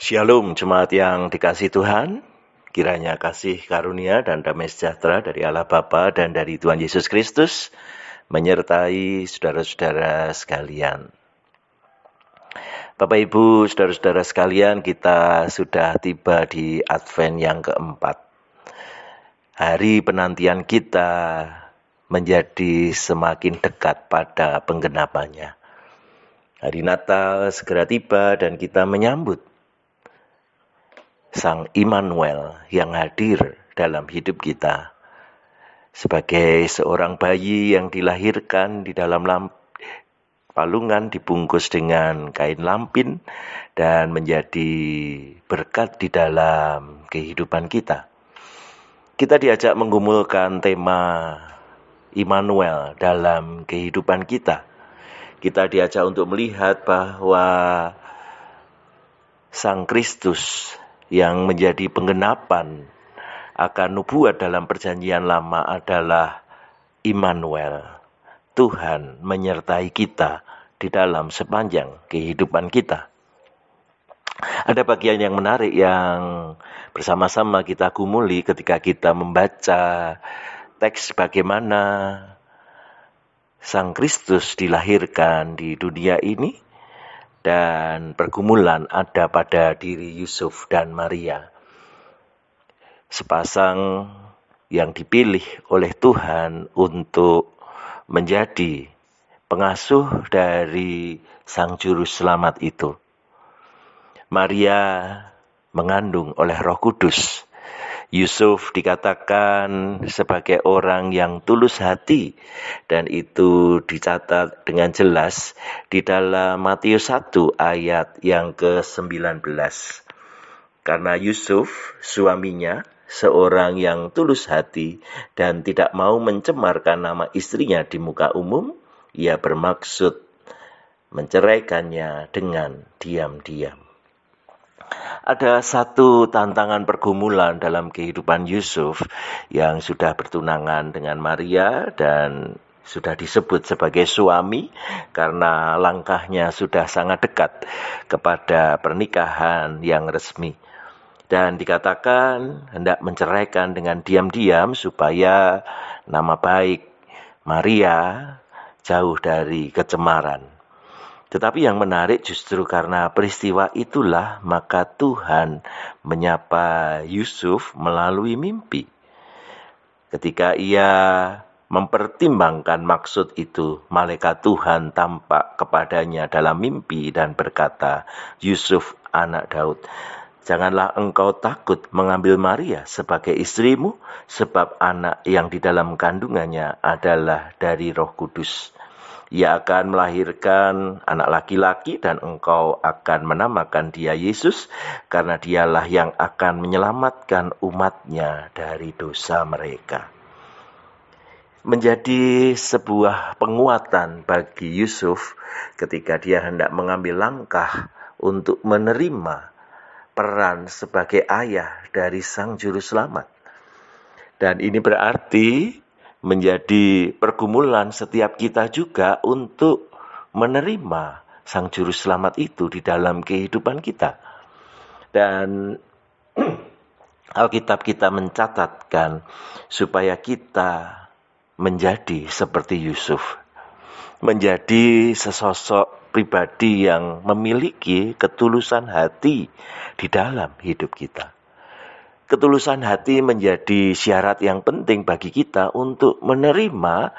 Shalom, jemaat yang dikasihi Tuhan. Kiranya kasih karunia dan damai sejahtera dari Allah Bapa dan dari Tuhan Yesus Kristus menyertai saudara-saudara sekalian. Bapak Ibu, saudara-saudara sekalian, kita sudah tiba di Advent yang keempat. Hari penantian kita menjadi semakin dekat pada penggenapannya. Hari Natal segera tiba dan kita menyambut Sang Immanuel yang hadir dalam hidup kita. Sebagai seorang bayi yang dilahirkan di dalam palungan dibungkus dengan kain lampin dan menjadi berkat di dalam kehidupan kita. Kita diajak menggumulkan tema Immanuel dalam kehidupan kita. Kita diajak untuk melihat bahwa Sang Kristus yang menjadi penggenapan akan nubuat dalam perjanjian lama adalah Immanuel. Tuhan menyertai kita di dalam sepanjang kehidupan kita. Ada bagian yang menarik yang bersama-sama kita gumuli ketika kita membaca teks bagaimana Sang Kristus dilahirkan di dunia ini. Dan pergumulan ada pada diri Yusuf dan Maria. Sepasang yang dipilih oleh Tuhan untuk menjadi pengasuh dari Sang Juru Selamat itu. Maria mengandung oleh Roh Kudus. Yusuf dikatakan sebagai orang yang tulus hati, dan itu dicatat dengan jelas di dalam Matius 1 ayat yang ke-19. Karena Yusuf, suaminya, seorang yang tulus hati dan tidak mau mencemarkan nama istrinya di muka umum, ia bermaksud menceraikannya dengan diam-diam. Ada satu tantangan pergumulan dalam kehidupan Yusuf yang sudah bertunangan dengan Maria dan sudah disebut sebagai suami karena langkahnya sudah sangat dekat kepada pernikahan yang resmi. Dan dikatakan hendak menceraikan dengan diam-diam supaya nama baik Maria jauh dari kecemaran. Tetapi yang menarik justru karena peristiwa itulah maka Tuhan menyapa Yusuf melalui mimpi. Ketika ia mempertimbangkan maksud itu, malaikat Tuhan tampak kepadanya dalam mimpi dan berkata, "Yusuf, anak Daud, janganlah engkau takut mengambil Maria sebagai istrimu, sebab anak yang di dalam kandungannya adalah dari Roh Kudus. Ia akan melahirkan anak laki-laki dan engkau akan menamakan dia Yesus, karena dialah yang akan menyelamatkan umatnya dari dosa mereka." Menjadi sebuah penguatan bagi Yusuf ketika dia hendak mengambil langkah untuk menerima peran sebagai ayah dari Sang Juru Selamat. Dan ini berarti menjadi pergumulan setiap kita juga untuk menerima Sang Juru Selamat itu di dalam kehidupan kita. Dan Alkitab kita mencatatkan supaya kita menjadi seperti Yusuf. Menjadi sesosok pribadi yang memiliki ketulusan hati di dalam hidup kita. Ketulusan hati menjadi syarat yang penting bagi kita untuk menerima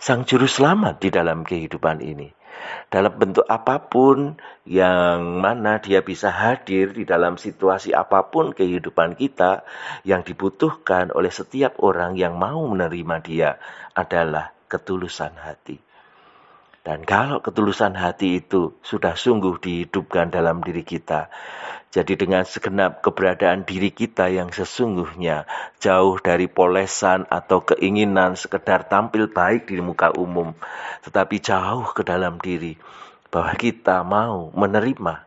Sang Juru Selamat di dalam kehidupan ini. Dalam bentuk apapun yang mana dia bisa hadir di dalam situasi apapun kehidupan kita, yang dibutuhkan oleh setiap orang yang mau menerima dia adalah ketulusan hati. Dan kalau ketulusan hati itu sudah sungguh dihidupkan dalam diri kita, jadi dengan segenap keberadaan diri kita yang sesungguhnya jauh dari polesan atau keinginan sekedar tampil baik di muka umum, tetapi jauh ke dalam diri bahwa kita mau menerima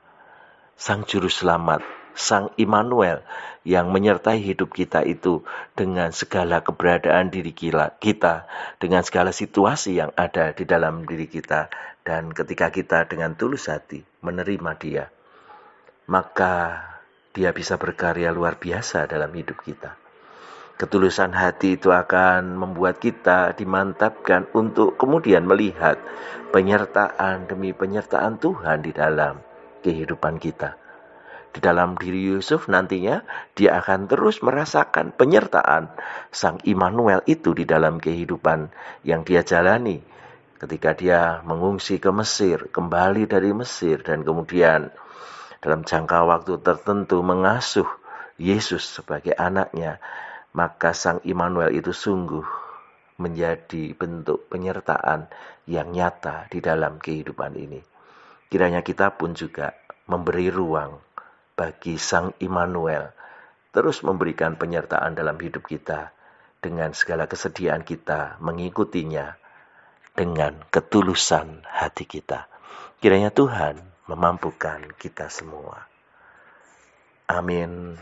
Sang Juru Selamat, Sang Immanuel yang menyertai hidup kita itu dengan segala keberadaan diri kita, dengan segala situasi yang ada di dalam diri kita. Dan ketika kita dengan tulus hati menerima dia, maka Dia bisa berkarya luar biasa dalam hidup kita. Ketulusan hati itu akan membuat kita dimantapkan untuk kemudian melihat penyertaan demi penyertaan Tuhan di dalam kehidupan kita. Di dalam diri Yusuf nantinya dia akan terus merasakan penyertaan Sang Immanuel itu di dalam kehidupan yang dia jalani. Ketika dia mengungsi ke Mesir, kembali dari Mesir, dan kemudian dalam jangka waktu tertentu mengasuh Yesus sebagai anaknya, maka Sang Immanuel itu sungguh menjadi bentuk penyertaan yang nyata di dalam kehidupan ini. Kiranya kita pun juga memberi ruang bagi Sang Immanuel terus memberikan penyertaan dalam hidup kita dengan segala kesediaan kita mengikutinya dengan ketulusan hati kita. Kiranya Tuhan memampukan kita semua. Amin.